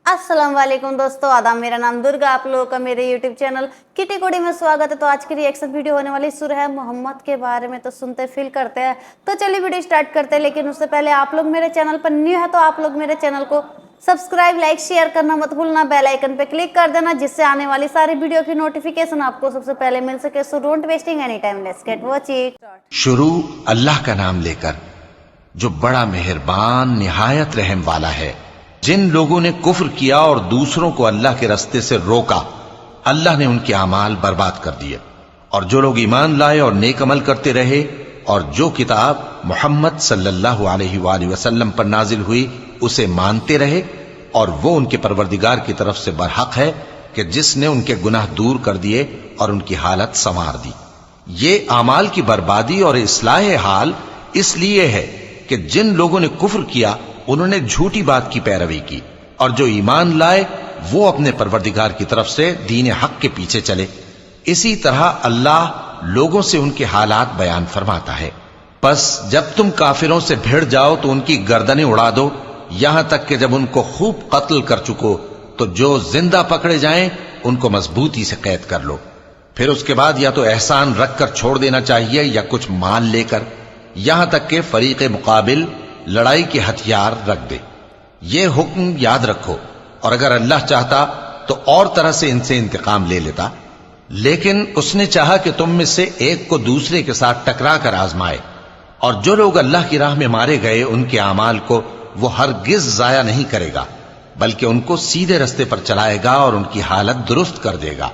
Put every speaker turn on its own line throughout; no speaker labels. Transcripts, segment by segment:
अस्सलाम वालेकुम दोस्तों, आदाब। मेरा नाम दुर्गा, आप लोगों का मेरे यूट्यूब चैनल किटी कोडी में स्वागत है। तो आज की रिएक्शन वीडियो होने वाली सूरह मोहम्मद के बारे में। तो सुनते फील करते हैं। तो चलिए वीडियो स्टार्ट करते हैं, लेकिन उससे पहले आप लोग मेरे चैनल पर न्यू है तो आप लोग मेरे चैनल को सब्सक्राइब, लाइक, शेयर करना मत भूलना। बेल आइकन पे क्लिक कर देना, जिससे आने वाली सारी वीडियो की नोटिफिकेशन आपको सबसे पहले मिल सके। So don't wasting any time, let's get watch it.
शुरू अल्लाह का नाम लेकर जो बड़ा मेहरबान निहायत रहम वाला है। जिन लोगों ने कुफ्र किया और दूसरों को अल्लाह के रास्ते से रोका, अल्लाह ने उनके अमाल बर्बाद कर दिए। और जो लोग ईमान लाए और नेक अमल करते रहे और जो किताब मोहम्मद सल्लल्लाहु अलैहि वसल्लम पर नाजिल हुई उसे मानते रहे, और वो उनके परवरदिगार की तरफ से बरहक है कि जिसने उनके गुनाह दूर कर दिए और उनकी हालत संवार दी। ये अमाल की बर्बादी और इस्लाह हाल इसलिए है कि जिन लोगों ने कुफ्र किया उन्होंने झूठी बात की पैरवी की, और जो ईमान लाए वो अपने परवरदिगार की तरफ से दीन हक के पीछे चले। इसी तरह अल्लाह लोगों से उनके हालात बयान फरमाता है। बस जब तुम काफिरों से भिड़ जाओ तो उनकी गर्दनें उड़ा दो, यहां तक कि जब उनको खूब कत्ल कर चुको तो जो जिंदा पकड़े जाएं उनको मजबूती से कैद कर लो। फिर उसके बाद या तो एहसान रख कर छोड़ देना चाहिए या कुछ माल लेकर, यहां तक के फरीक मुकाबिल लड़ाई के हथियार रख दे। ये हुक्म याद रखो, और अगर अल्लाह चाहता तो और तरह से इनसे इंतकाम ले लेता, लेकिन उसने चाहा कि तुम में से एक को दूसरे के साथ टकरा कर आजमाए। और जो लोग अल्लाह की राह में मारे गए उनके अमाल को वो हरगिज जाया नहीं करेगा, बल्कि उनको सीधे रास्ते पर चलाएगा और उनकी हालत दुरुस्त कर देगा,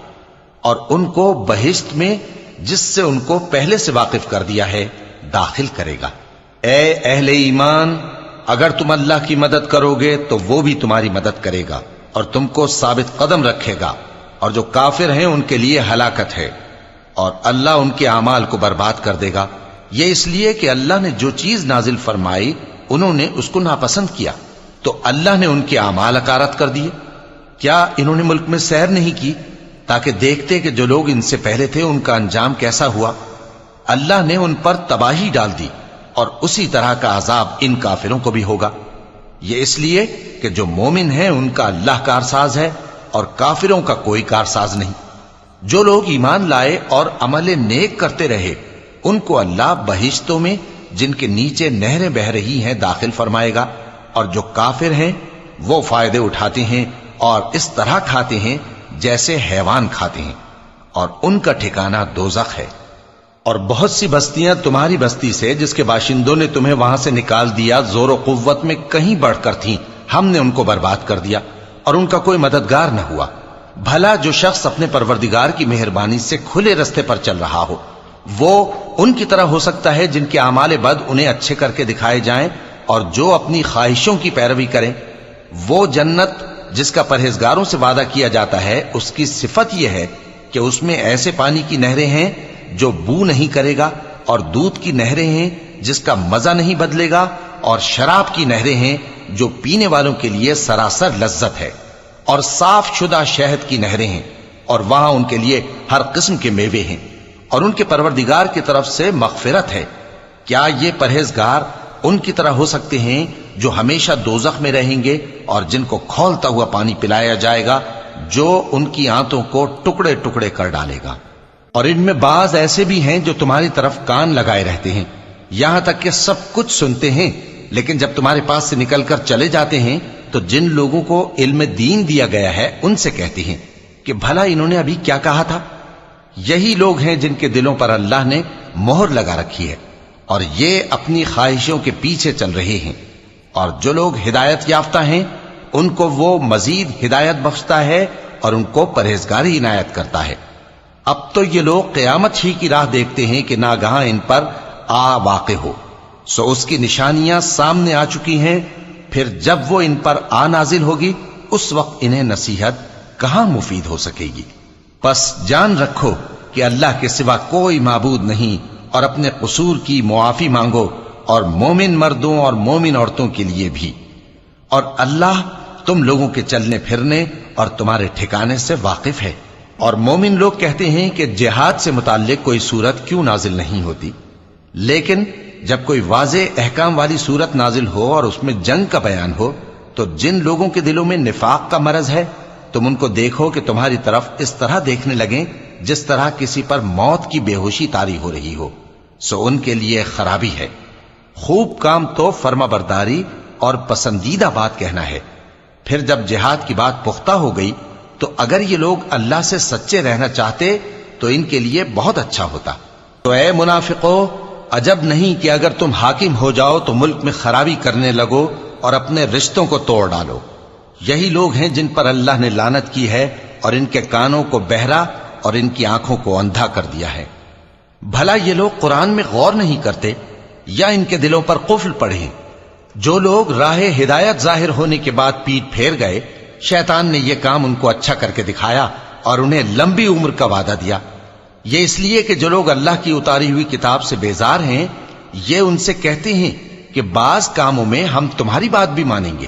और उनको बहिश्त में जिससे उनको पहले से वाकिफ कर दिया है दाखिल करेगा। ए अहले ईमान, अगर तुम अल्लाह की मदद करोगे तो वो भी तुम्हारी मदद करेगा और तुमको साबित कदम रखेगा, और जो काफिर हैं उनके लिए हलाकत है, और अल्लाह उनके अमाल को बर्बाद कर देगा। ये इसलिए कि अल्लाह ने जो चीज नाजिल फरमाई उन्होंने उसको नापसंद किया, तो अल्लाह ने उनके अमाल अकारत कर दिए। क्या इन्होंने मुल्क में सैर नहीं की ताकि देखते कि जो लोग इनसे पहले थे उनका अंजाम कैसा हुआ? अल्लाह ने उन पर तबाही डाल दी, और उसी तरह का अजाब इन काफिरों को भी होगा। ये इसलिए कि जो मोमिन है उनका अल्लाह कारसाज है और काफिरों का कोई कारसाज नहीं। जो लोग ईमान लाए और अमल नेक करते रहे उनको अल्लाह बहिश्तों में जिनके नीचे नहरें बह रही हैं दाखिल फरमाएगा, और जो काफिर हैं वो फायदे उठाते हैं और इस तरह खाते हैं जैसे हैवान खाते हैं, और उनका ठिकाना दोज़ख है। और बहुत सी बस्तियां तुम्हारी बस्ती से जिसके बाशिंदों ने तुम्हें वहां से निकाल दिया जोर कुव्वत में कहीं बढ़कर थीं, हमने उनको बर्बाद कर दिया और उनका कोई मददगार न हुआ। भला जो शख्स अपने परवरदिगार की मेहरबानी से खुले रास्ते पर चल रहा हो वो उनकी तरह हो सकता है जिनके आमाले बद उन्हें अच्छे करके दिखाए जाएं, और जो अपनी ख्वाहिशों की पैरवी करें। वो जन्नत जिसका परहेजगारों से वादा किया जाता है उसकी सिफत यह है कि उसमें ऐसे पानी की नहरें हैं जो बू नहीं करेगा, और दूध की नहरें हैं जिसका मजा नहीं बदलेगा, और शराब की नहरें हैं जो पीने वालों के लिए सरासर लज्जत है, और साफ शुदा शहद की नहरें हैं, और वहां उनके लिए हर किस्म के मेवे हैं, और उनके परवरदिगार की तरफ से मगफिरत है। क्या ये परहेजगार उनकी तरह हो सकते हैं जो हमेशा दोजख में रहेंगे और जिनको खौलता हुआ पानी पिलाया जाएगा जो उनकी आंतों को टुकड़े टुकड़े कर डालेगा? और इनमें बाज ऐसे भी हैं जो तुम्हारी तरफ कान लगाए रहते हैं, यहां तक कि सब कुछ सुनते हैं, लेकिन जब तुम्हारे पास से निकलकर चले जाते हैं तो जिन लोगों को इल्म दीन दिया गया है उनसे कहते हैं कि भला इन्होंने अभी क्या कहा था। यही लोग हैं जिनके दिलों पर अल्लाह ने मोहर लगा रखी है, और ये अपनी ख्वाहिशों के पीछे चल रहे हैं। और जो लोग हिदायत याफ्ता हैं उनको वो मजीद हिदायत बख्शता है और उनको परहेजगारी इनायत करता है। अब तो ये लोग क़यामत ही की राह देखते हैं कि नागहां इन पर आ वाक़े हो, सो उसकी निशानियां सामने आ चुकी हैं। फिर जब वो इन पर आ नाजिल होगी उस वक्त इन्हें नसीहत कहां मुफीद हो सकेगी। बस जान रखो कि अल्लाह के सिवा कोई माबूद नहीं, और अपने कसूर की मुआफी मांगो, और मोमिन मर्दों और मोमिन औरतों के लिए भी। और अल्लाह तुम लोगों के चलने फिरने और तुम्हारे ठिकाने से वाकिफ है। और मोमिन लोग कहते हैं कि जिहाद से मुताल्लिक कोई सूरत क्यों नाजिल नहीं होती, लेकिन जब कोई वाज़े अहकाम वाली सूरत नाजिल हो और उसमें जंग का बयान हो تو جن لوگوں کے دلوں میں نفاق کا مرض ہے تم ان کو دیکھو کہ تمہاری طرف اس طرح دیکھنے لگیں جس طرح کسی پر موت کی بے ہوشی طاری ہو رہی ہو، سو ان کے لیے خرابی ہے۔ خوب کام تو فرما برداری اور پسندیدہ بات کہنا ہے۔ پھر جب جہاد کی بات پختہ ہو گئی تو اگر یہ لوگ اللہ سے سچے رہنا چاہتے تو ان کے لیے بہت اچھا ہوتا۔ تو اے منافقو، عجب نہیں کہ اگر تم حاکم ہو جاؤ تو ملک میں خرابی کرنے لگو اور اپنے رشتوں کو توڑ ڈالو۔ یہی لوگ ہیں جن پر اللہ نے لعنت کی ہے اور ان کے کانوں کو بہرا اور ان کی آنکھوں کو اندھا کر دیا ہے۔ بھلا یہ لوگ قرآن میں غور نہیں کرتے یا ان کے دلوں پر قفل پڑے ہیں؟ جو لوگ راہ ہدایت ظاہر ہونے کے بعد پیٹ پھیر گئے، شیطان نے یہ کام ان کو اچھا کر کے دکھایا اور انہیں لمبی عمر کا وعدہ دیا۔ یہ اس لیے کہ جو لوگ اللہ کی اتاری ہوئی کتاب سے بیزار ہیں، یہ ان سے کہتے ہیں کہ بعض کاموں میں ہم تمہاری بات بھی مانیں گے،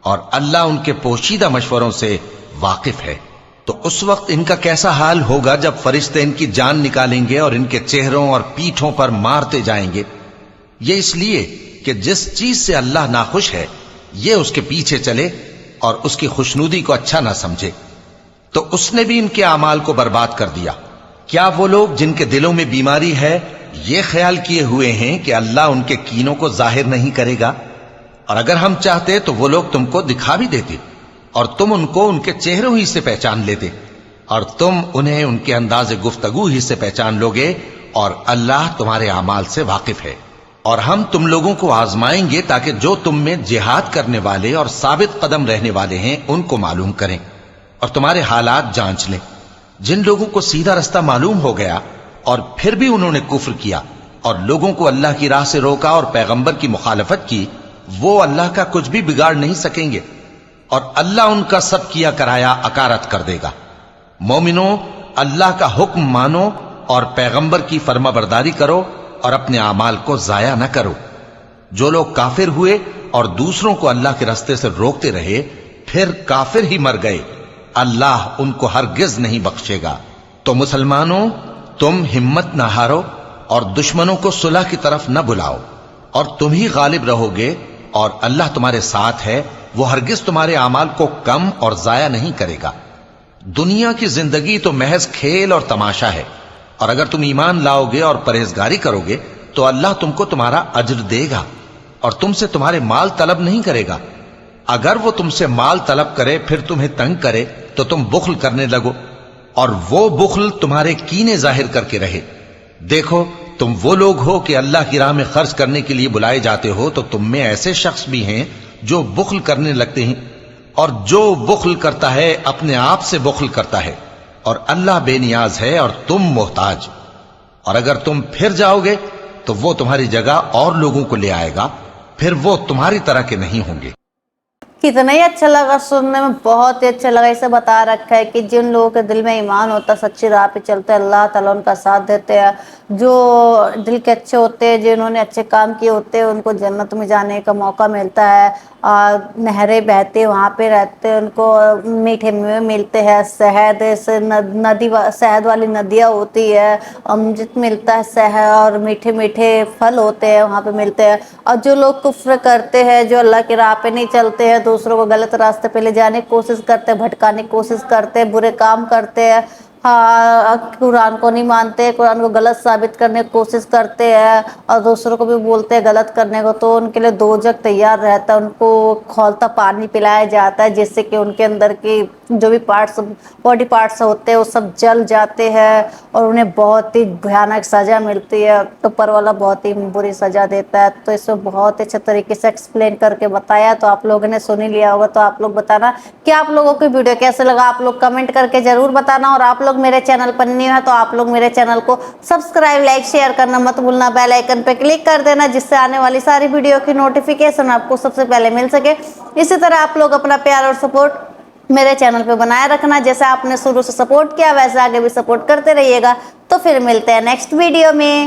اور اللہ ان کے پوشیدہ مشوروں سے واقف ہے۔ تو اس وقت ان کا کیسا حال ہوگا جب فرشتے ان کی جان نکالیں گے اور ان کے چہروں اور پیٹھوں پر مارتے جائیں گے۔ یہ اس لیے کہ جس چیز سے اللہ ناخوش ہے یہ اس کے پیچھے چلے اور اس کی خوشنودی کو اچھا نہ سمجھے، تو اس نے بھی ان کے اعمال کو برباد کر دیا۔ کیا وہ لوگ جن کے دلوں میں بیماری ہے یہ خیال کیے ہوئے ہیں کہ اللہ ان کے کینوں کو ظاہر نہیں کرے گا؟ اور اگر ہم چاہتے تو وہ لوگ تم کو دکھا بھی دیتے اور تم ان کو ان کے چہروں ہی سے پہچان لیتے، اور تم انہیں ان کے انداز گفتگو ہی سے پہچان لوگے، اور اللہ تمہارے اعمال سے واقف ہے۔ اور ہم تم لوگوں کو آزمائیں گے تاکہ جو تم میں جہاد کرنے والے اور ثابت قدم رہنے والے ہیں ان کو معلوم کریں اور تمہارے حالات جانچ لیں۔ جن لوگوں کو سیدھا رستہ معلوم ہو گیا اور پھر بھی انہوں نے کفر کیا اور لوگوں کو اللہ کی راہ سے روکا اور پیغمبر کی مخالفت کی، وہ اللہ کا کچھ بھی بگاڑ نہیں سکیں گے، اور اللہ ان کا سب کیا کرایا اکارت کر دے گا۔ مومنوں، اللہ کا حکم مانو اور پیغمبر کی فرما برداری کرو اور اپنے اعمال کو ضائع نہ کرو۔ جو لوگ کافر ہوئے اور دوسروں کو اللہ کے راستے سے روکتے رہے پھر کافر ہی مر گئے، اللہ ان کو ہرگز نہیں بخشے گا۔ تو مسلمانوں، تم ہمت نہ ہارو اور دشمنوں کو صلح کی طرف نہ بلاؤ، اور تم ہی غالب رہو گے، اور اللہ تمہارے ساتھ ہے، وہ ہرگز تمہارے اعمال کو کم اور ضائع نہیں کرے گا۔ دنیا کی زندگی تو محض کھیل اور تماشا ہے، اور اگر تم ایمان لاؤ گے اور پرہیزگاری کرو گے تو اللہ تم کو تمہارا اجر دے گا اور تم سے تمہارے مال طلب نہیں کرے گا۔ اگر وہ تم سے مال طلب کرے پھر تمہیں تنگ کرے تو تم بخل کرنے لگو، اور وہ بخل تمہارے کینے ظاہر کر کے رہے۔ دیکھو، تم وہ لوگ ہو کہ اللہ کی راہ میں خرچ کرنے کے لیے بلائے جاتے ہو، تو تم میں ایسے شخص بھی ہیں جو بخل کرنے لگتے ہیں، اور جو بخل کرتا ہے اپنے آپ سے بخل کرتا ہے، اور اللہ بے نیاز ہے اور تم محتاج۔ اور اگر تم پھر جاؤ گے تو وہ تمہاری جگہ اور لوگوں کو لے آئے گا، پھر وہ تمہاری طرح کے نہیں ہوں گے۔
کتنا ہی اچھا لگا سننے میں، بہت ہی اچھا لگا۔ اسے بتا رکھا ہے کہ جن لوگوں کے دل میں ایمان ہوتا ہے، سچی راہ پہ چلتے ہیں، اللہ تعالیٰ ان کا ساتھ دیتے ہیں۔ جو دل کے اچھے ہوتے ہیں، جنہوں نے اچھے کام کیے ہوتے ہیں، ان کو جنت میں جانے کا موقع ملتا ہے، نہریں بہتے وہاں پہ رہتے ہیں، ان کو میٹھے میوے ملتے ہیں، شہد سے ندی، شہد والی ندیاں ہوتی ہے، امرت ملتا ہے، شہد اور میٹھے میٹھے پھل ہوتے ہیں وہاں پہ ملتے ہیں۔ اور جو لوگ کفر کرتے ہیں، جو اللہ کی راہ پہ نہیں چلتے ہیں، دوسروں کو غلط راستے پہ لے جانے کی کوشش کرتے ہیں، بھٹکانے کی کوشش کرتے ہیں، برے کام کرتے ہیں، قرآن کو نہیں مانتے، قرآن کو غلط ثابت کرنے کی کوشش کرتے ہیں، اور دوسروں کو بھی بولتے ہیں غلط کرنے کو، تو ان کے لیے دوزخ تیار رہتا ہے۔ ان کو کھولتا پانی پلایا جاتا ہے جس سے کہ ان کے اندر کی جو بھی پارٹس، باڈی پارٹس ہوتے ہیں، وہ سب جل جاتے ہیں، اور انہیں بہت ہی بھیانک سزا ملتی ہے۔ اوپر والا بہت ہی بری سزا دیتا ہے۔ تو اس میں بہت اچھے طریقے سے ایکسپلین کر کے بتایا، تو آپ لوگوں نے سن ہی لیا ہوگا۔ تو آپ لوگ بتانا کہ آپ لوگوں کی ویڈیو کیسے لگا، آپ لوگ کمنٹ کر کے ضرور بتانا، اور آپ لوگ میرے چینل پر نہیں ہے تو آپ لوگ میرے چینل کو سبسکرائب، لائک، شیئر کرنا مت بھولنا، بیل آئیکن پہ کلک کر دینا جس سے آنے والی ساری ویڈیو کی نوٹیفیکیشن آپ کو سب سے پہلے مل سکے۔ اسی طرح آپ لوگ اپنا پیار اور سپورٹ میرے چینل پہ بنائے رکھنا، جیسے آپ نے شروع سے سپورٹ کیا ویسے آگے بھی سپورٹ کرتے رہیے گا۔ تو پھر ملتے ہیں نیکسٹ ویڈیو میں۔